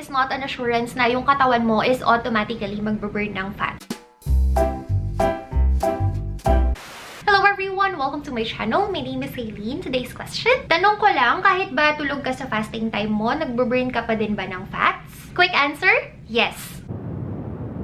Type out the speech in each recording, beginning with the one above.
is not an assurance na yung katawan mo is automatically magbe-burn ng fat. Hello everyone! Welcome to my channel. My name is Aileen. Today's question, tanong ko lang, kahit ba tulog ka sa fasting time mo, nagbe-burn ka pa din ba ng fats? Quick answer, yes.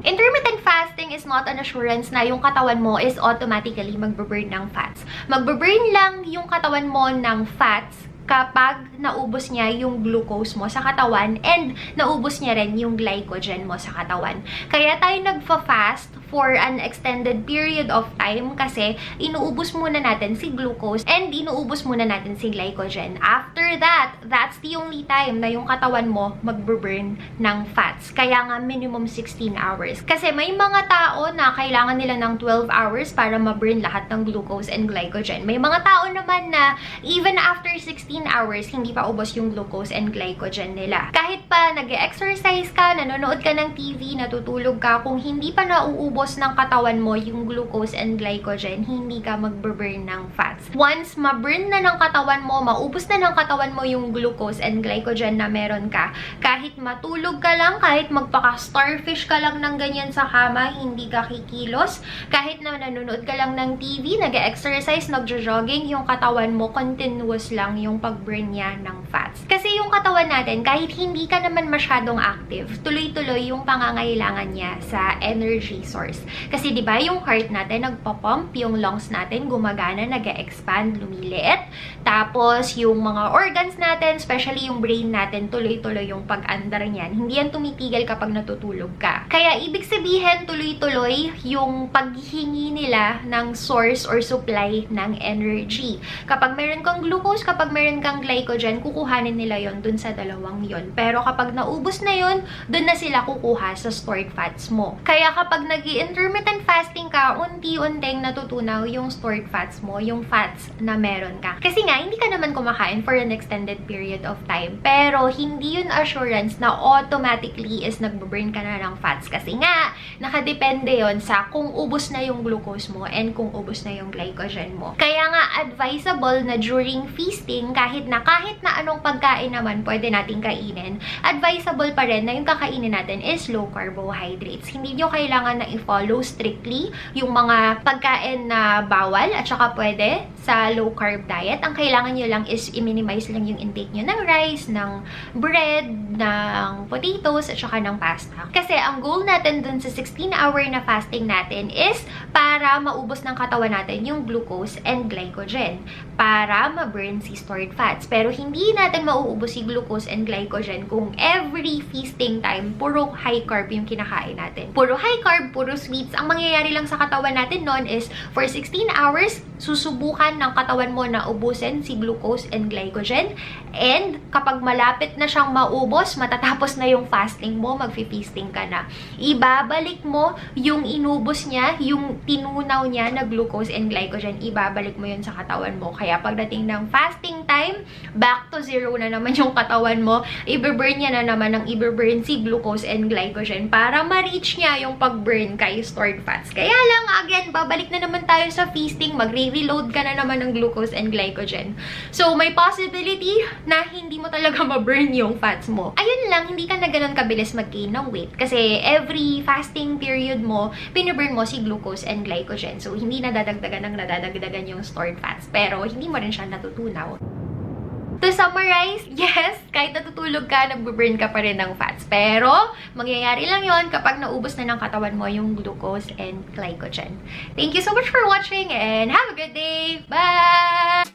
Intermittent fasting is not an assurance na yung katawan mo is automatically magbe-burn ng fats. Magbe-burn lang yung katawan mo ng fats kapag naubos niya yung glucose mo sa katawan and naubos niya rin yung glycogen mo sa katawan. Kaya tayo nagfa-fast for an extended period of time kasi inuubos muna natin si glucose and inuubos muna natin si glycogen. After that, that's the only time na yung katawan mo magbe-burn ng fats. Kaya nga minimum 16 hours. Kasi may mga tao na kailangan nila ng 12 hours para ma-burn lahat ng glucose and glycogen. May mga tao naman na even after 16 hours, hindi pa ubos yung glucose and glycogen nila. Kahit pa nag-exercise ka, nanonood ka ng TV, natutulog ka, kung hindi pa nauubos ng katawan mo yung glucose and glycogen, hindi ka magbe-burn ng fats. Once ma-burn na ng katawan mo, maubos na ng katawan mo yung glucose and glycogen na meron ka, kahit matulog ka lang, kahit magpaka-starfish ka lang ng ganyan sa kama, hindi ka kikilos, kahit na nanonood ka lang ng TV, nag-exercise, nagjo-jogging, yung katawan mo, continuous lang yung pag-burn niya ng fats. Kasi yung katawan natin, kahit hindi ka naman masyadong active, tuloy-tuloy yung pangangailangan niya sa energy source. Kasi 'di ba, yung heart natin nagpo-pump, yung lungs natin gumagana, nag-e-expand, lumiliit. Tapos yung mga organs natin, especially yung brain natin, tuloy-tuloy yung pag-andar niyan. Hindi yan tumitigil kapag natutulog ka. Kaya ibig sabihin, tuloy-tuloy yung paghingi nila ng source or supply ng energy. Kapag meron kang glucose, kapag meron kang glycogen, kukuhanin nila yon dun sa dalawang yon. Pero kapag naubos na yon, dun na sila kukuha sa stored fats mo. Kaya kapag nag-intermittent fasting ka, unti-unting natutunaw yung stored fats mo, yung fats na meron ka. Kasi nga, hindi ka naman kumakain for an extended period of time. Pero hindi yun assurance na automatically is nagbe-burn ka na ng fats. Kasi nga, nakadepende yon sa kung ubos na yung glucose mo and kung ubos na yung glycogen mo. Kaya nga, advisable na during feasting, kahit na anong pagkain naman pwede nating kainin, advisable pa rin na yung kakainin natin is low carbohydrates. Hindi nyo kailangan na i-follow strictly yung mga pagkain na bawal at saka pwede sa low carb diet. Ang kailangan nyo lang is i-minimize lang yung intake nyo ng rice, ng bread, ng potatoes, at saka ng pasta. Kasi ang goal natin dun sa 16-hour na fasting natin is para maubos ng katawan natin yung glucose and glycogen para ma-burn si stored fats. Pero hindi natin mauubos si glucose and glycogen kung every feasting time, puro high carb yung kinakain natin. Puro high carb, puro sweets. Ang mangyayari lang sa katawan natin noon is for 16 hours, susubukan ng katawan mo na ubusin si glucose and glycogen. And kapag malapit na siyang maubos, matatapos na yung fasting mo, magfi-feasting ka na. Ibabalik mo yung inubos niya, yung tinunaw niya na glucose and glycogen, ibabalik mo yun sa katawan mo. Kaya pagdating ng fasting time, back to zero na naman yung katawan mo, i-burn niya na naman ng i-burn si glucose and glycogen para ma-reach niya yung pag-burn kay stored fats. Kaya lang, again, babalik na naman tayo sa feasting, magre-reload ka na naman ng glucose and glycogen. So, may possibility na hindi mo talaga ma-burn yung fats mo. Ayun lang, hindi ka na ganun kabilis mag-gain ng weight kasi every fasting period mo, piniburn mo si glucose and glycogen. So, hindi nadadagdagan yung stored fats. Pero, hindi mo rin siya natutunaw. To summarize, yes, kahit natutulog ka, nagbe-burn ka pa rin ng fats. Pero, mangyayari lang yon kapag naubos na ng katawan mo yung glucose and glycogen. Thank you so much for watching and have a good day! Bye!